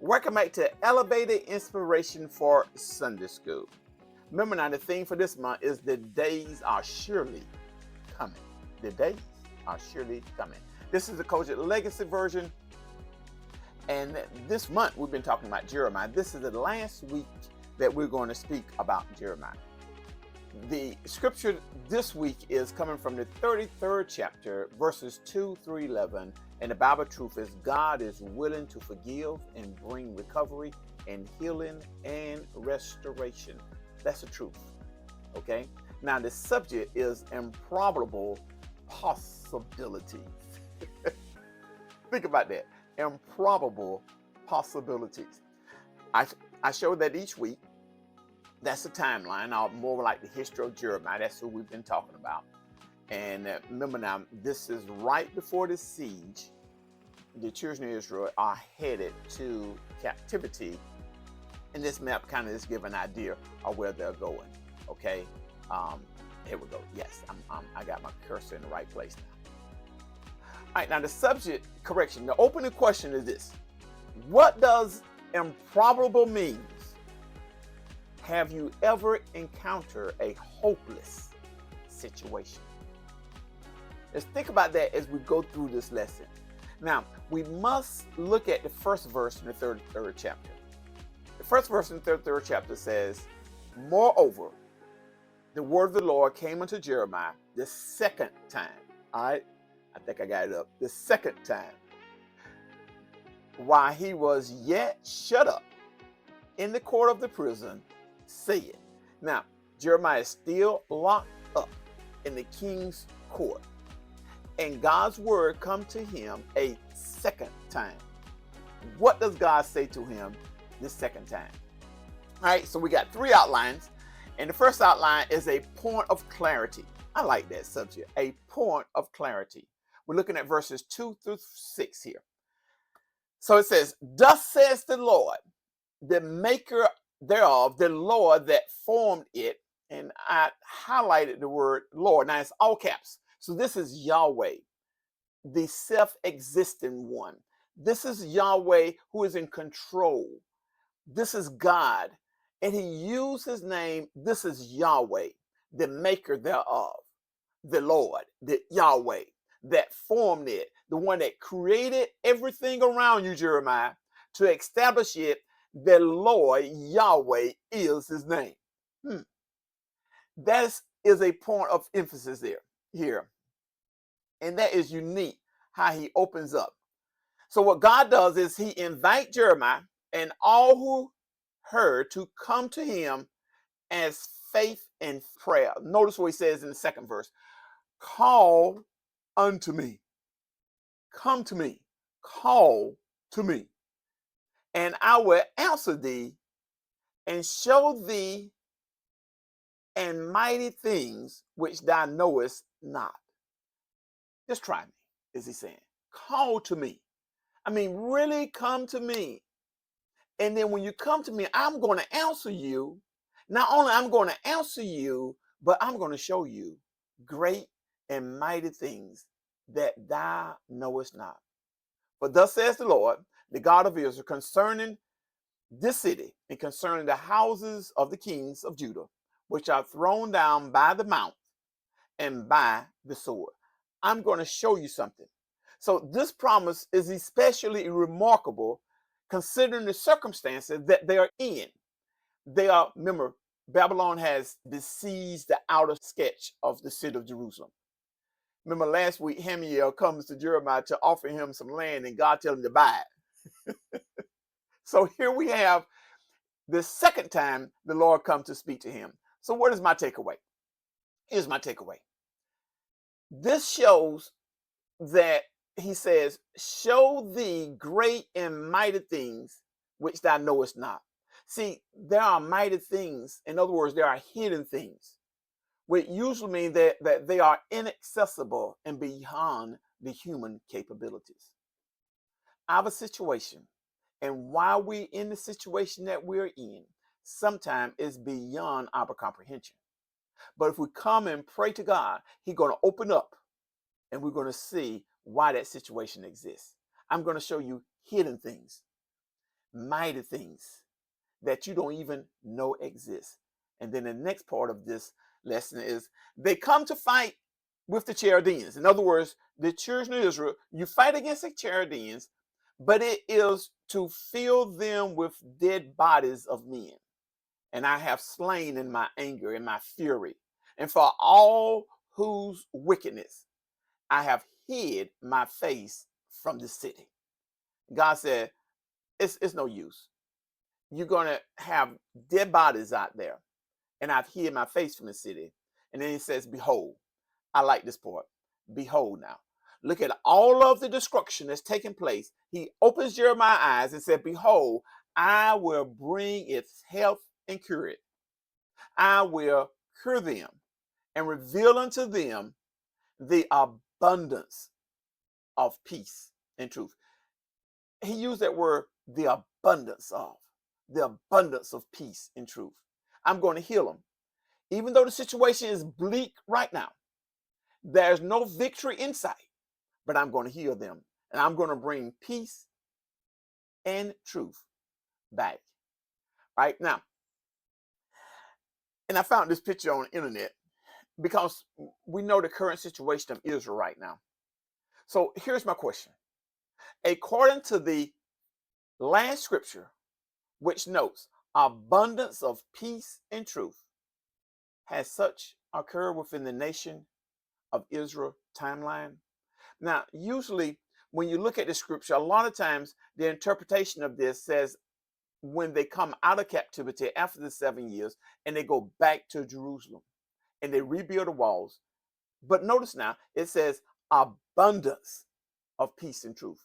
Welcome back to Elevated Inspiration for Sunday School. Remember now, the theme for this month is the days are surely coming. The days are surely coming. This is the COGIC Legacy version. And this month we've been talking about Jeremiah. This is the last week that we're going to speak about Jeremiah. The scripture this week is coming from the 33rd chapter, verses 2 through 11. And the Bible truth is God is willing to forgive and bring recovery and healing and restoration. That's the truth. Okay? Now, the subject is improbable possibilities. Think about that. Improbable possibilities. I show that each week. That's the timeline, or more like the history of Jeremiah. That's who we've been talking about. And remember now, this is right before the siege. The children of Israel are headed to captivity. And this map kind of just gives an idea of where they're going. Okay, here we go. Yes, I got my cursor in the right place now. All right, now the subject, correction, the opening question is this. What does improbable mean? Have you ever encountered a hopeless situation? Let's think about that as we go through this lesson. Now, we must look at the first verse in the 33rd chapter. The first verse in the 33rd chapter says, "Moreover, the word of the Lord came unto Jeremiah the second time." All right, I think I got it up. The second time, while he was yet shut up in the court of the prison, saying. Now, Jeremiah is still locked up in the king's court. And God's word come to him a second time. What does God say to him the second time? All right, so we got three outlines. And the first outline is a point of clarity. I like that subject, a point of clarity. We're looking at verses 2 through 6 here. So it says, "Thus says the Lord, the maker thereof, the Lord that formed it." And I highlighted the word Lord. Now it's all caps. So this is Yahweh, the self-existent one. This is Yahweh who is in control. This is God. And he used his name. This is Yahweh, the maker thereof, the Lord, the Yahweh that formed it, the one that created everything around you, Jeremiah, to establish it. The Lord, Yahweh, is his name. That is a point of emphasis here. And that is unique, how he opens up. So what God does is he invites Jeremiah and all who heard to come to him as faith and prayer. Notice what he says in the second verse. "Call unto me. Come to me. Call to me. And I will answer thee and show thee and mighty things which thou knowest not." Just try me, is he saying. Call to me. I mean, really come to me. And then when you come to me, I'm going to answer you. Not only I'm going to answer you, but I'm going to show you great and mighty things that thou knowest not. But thus says the Lord, the God of Israel, concerning this city and concerning the houses of the kings of Judah, which are thrown down by the mount and by the sword. I'm going to show you something. So this promise is especially remarkable considering the circumstances that they are in. Remember, Babylon has besieged the outer sketch of the city of Jerusalem. Remember last week, Hamiel comes to Jeremiah to offer him some land and God tells him to buy it. So here we have the second time the Lord comes to speak to him. So what is my takeaway? Here's my takeaway. This shows that he says, "Show thee great and mighty things which thou knowest not." See, there are mighty things. In other words, there are hidden things, which usually mean that they are inaccessible and beyond the human capabilities. I have a situation, and while we're in the situation that we're in, sometimes it's beyond our comprehension. But if we come and pray to God, he's going to open up and we're going to see why that situation exists. I'm going to show you hidden things. mighty things that you don't even know exist. And then the next part of this lesson is they come to fight with the Chaldeans. In other words, the children of Israel, you fight against the Chaldeans, but it is to fill them with dead bodies of men. And I have slain in my anger, in my fury, and for all whose wickedness I have hid my face from the city. God said, it's no use. You're going to have dead bodies out there, and I've hid my face from the city. And then he says, behold, I like this part. Behold now. Look at all of the destruction that's taking place. He opens Jeremiah's eyes and said, behold, I will bring its health and cure it. I will cure them and reveal unto them the abundance of peace and truth. He used that word, the abundance of peace and truth. I'm going to heal them. Even though the situation is bleak right now, there's no victory in sight, but I'm going to heal them. And I'm going to bring peace and truth back. Right now. And I found this picture on the internet because we know the current situation of Israel right now. So here's my question. According to the last scripture, which notes abundance of peace and truth, has such occurred within the nation of Israel timeline? Now, usually when you look at the scripture, a lot of times the interpretation of this says when they come out of captivity after the 7 years and they go back to Jerusalem and they rebuild the walls. But notice now, it says abundance of peace and truth.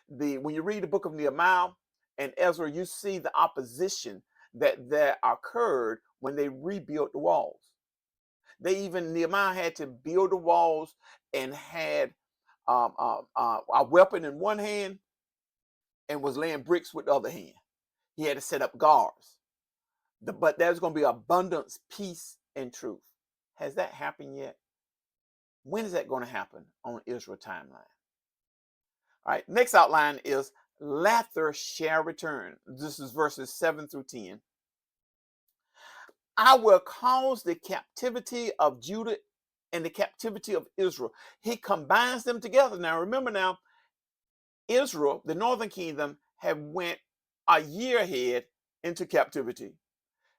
When you read the book of Nehemiah and Ezra, you see the opposition that there occurred when they rebuilt the walls. Nehemiah had to build the walls and had a weapon in one hand and was laying bricks with the other hand. He had to set up guards. But there's going to be abundance, peace, and truth. Has that happened yet? When is that going to happen on Israel timeline? All right, next outline is laughter shall return. This is verses 7 through 10. I will cause the captivity of Judah and the captivity of Israel. He combines them together. Now, remember now, Israel, the northern kingdom, had went a year ahead into captivity.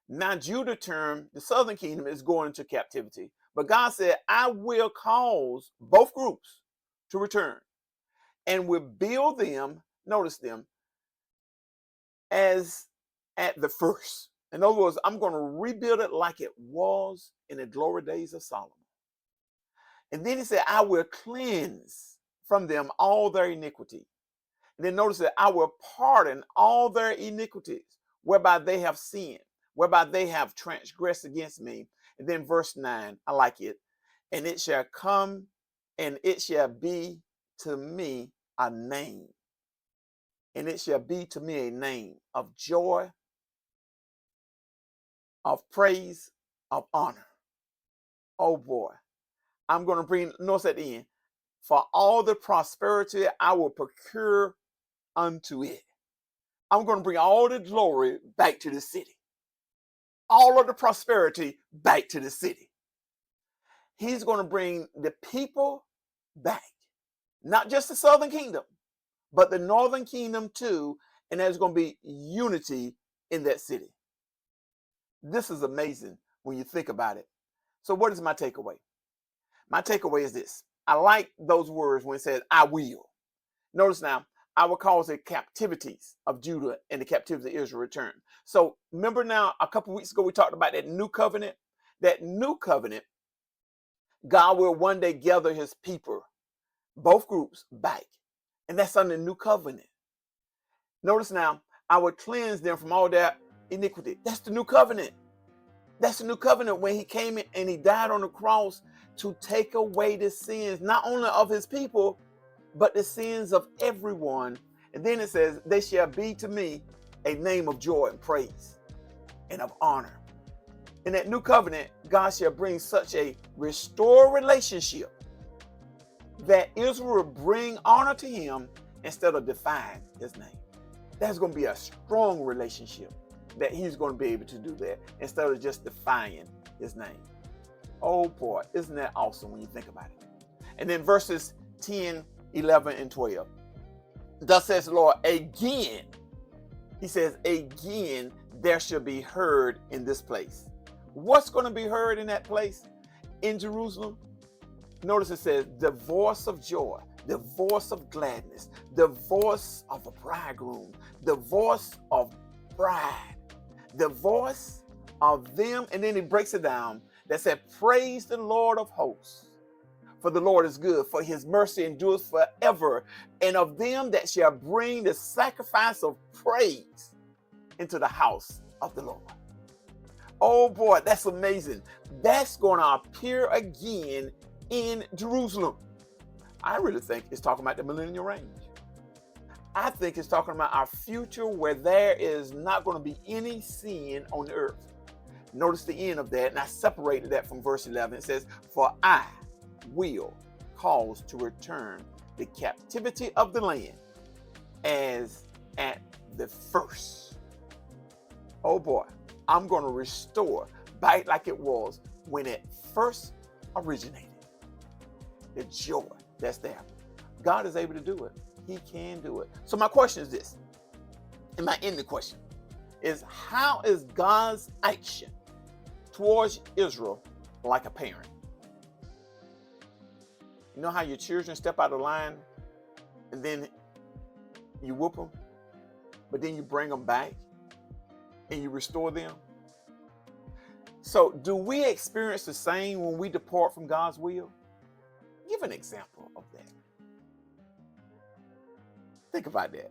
Now Judah term, the southern kingdom, is going into captivity. But God said, I will cause both groups to return and will build them, notice them, as at the first. In other words, I'm going to rebuild it like it was in the glory days of Solomon. And then he said, I will cleanse from them all their iniquity. And then notice that I will pardon all their iniquities, whereby they have sinned, whereby they have transgressed against me. And then verse 9, I like it. And it shall come, and it shall be to me a name. And it shall be to me a name of joy, of praise, of honor. Oh boy. I'm going to bring, notice at the end, for all the prosperity I will procure unto it. I'm going to bring all the glory back to the city. All of the prosperity back to the city. He's going to bring the people back. Not just the southern kingdom, but the northern kingdom too. And there's going to be unity in that city. This is amazing when you think about it. So what is my takeaway? My takeaway is this. I like those words when it says, I will. Notice now, I will cause the captivities of Judah and the captivity of Israel return. So remember now, a couple weeks ago, we talked about that new covenant. That new covenant, God will one day gather his people, both groups, back. And that's under the new covenant. Notice now, I will cleanse them from all their iniquity. That's the new covenant. That's the new covenant when he came in and he died on the cross to take away the sins, not only of his people, but the sins of everyone. And then it says, they shall be to me a name of joy and praise and of honor. In that new covenant, God shall bring such a restored relationship that Israel will bring honor to him instead of defying his name. There's going to be a strong relationship that he's going to be able to do that instead of just defying his name. Oh boy, isn't that awesome when you think about it? And then verses 10, 11, and 12. Thus says the Lord, again, he says, again, there shall be heard in this place. What's going to be heard in that place? In Jerusalem? Notice it says, the voice of joy, the voice of gladness, the voice of a bridegroom, the voice of bride, the voice of them. And then he breaks it down that said, praise the Lord of hosts, for the Lord is good, for his mercy endures forever. And of them that shall bring the sacrifice of praise into the house of the Lord. Oh boy, that's amazing. That's going to appear again in Jerusalem. I really think it's talking about the millennial reign. I think it's talking about our future where there is not going to be any sin on the earth. Notice the end of that, and I separated that from verse 11. It says, for I will cause to return the captivity of the land as at the first. Oh boy, I'm going to restore back like it was when it first originated. The joy that's there. God is able to do it. He can do it. So my question is this, and my ending question is, how is God's action towards Israel like a parent? You know how your children step out of line and then you whoop them, but then you bring them back and you restore them? So do we experience the same when we depart from God's will? Give an example of that. Think about that.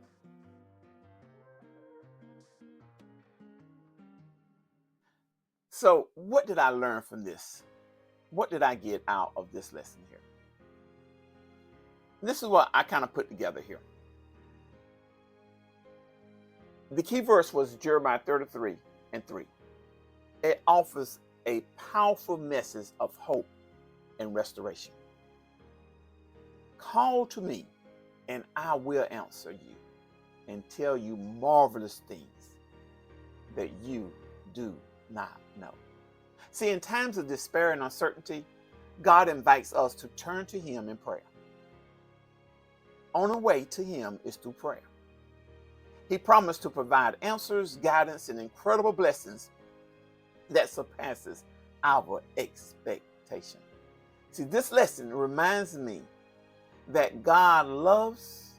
So what did I learn from this? What did I get out of this lesson here? This is what I kind of put together here. The key verse was Jeremiah 33:3. It offers a powerful message of hope and restoration. Call to me, and I will answer you and tell you marvelous things that you do not know. See, in times of despair and uncertainty, God invites us to turn to him in prayer. On the way to him is through prayer. He promised to provide answers, guidance, and incredible blessings that surpasses our expectation. See, this lesson reminds me that God loves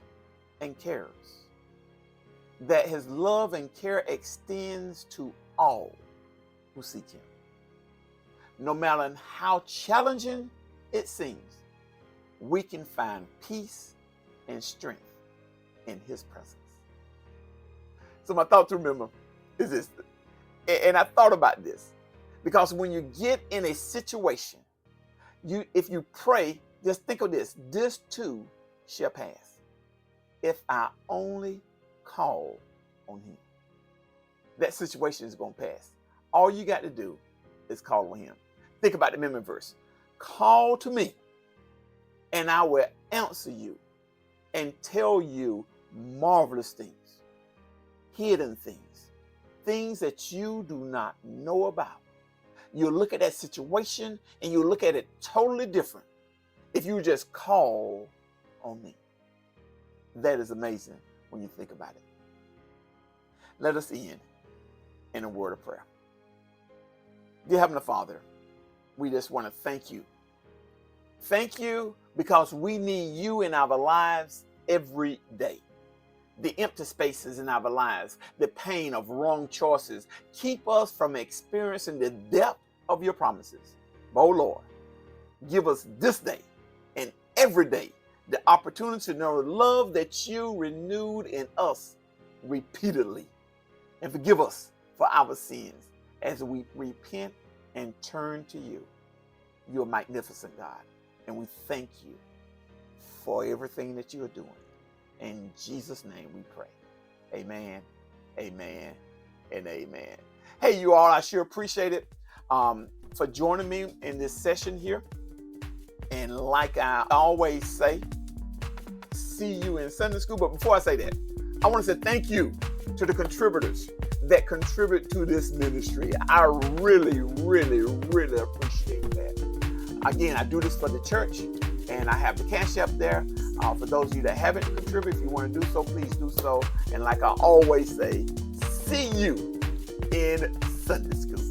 and cares, that his love and care extends to all who seek him. No matter how challenging it seems, we can find peace and strength in his presence. So my thought to remember is this, and I thought about this, because when you get in a situation, if you pray, just think of this too shall pass, if I only call on him. That situation is going to pass. All you got to do is call on him. Think about the memory verse. Call to me, and I will answer you and tell you marvelous things, hidden things, things that you do not know about. You look at that situation and you look at it totally different if you just call on me. That is amazing when you think about it. Let us end in a word of prayer. Dear Heavenly Father, we just want to thank you. Thank you because we need you in our lives every day. The empty spaces in our lives, the pain of wrong choices, keep us from experiencing the depth of your promises. Oh Lord, give us this day and every day the opportunity to know the love that you renewed in us repeatedly. And forgive us for our sins as we repent and turn to you. You're magnificent, God. And we thank you for everything that you are doing. In Jesus' name we pray. Amen, amen, and amen. Hey, you all, I sure appreciate it for joining me in this session here. And like I always say, see you in Sunday school. But before I say that, I want to say thank you to the contributors that contribute to this ministry. I really, really, really appreciate that. Again, I do this for the church, and I have the Cash App there. For those of you that haven't contributed, if you want to do so, please do so. And like I always say, see you in Sunday school.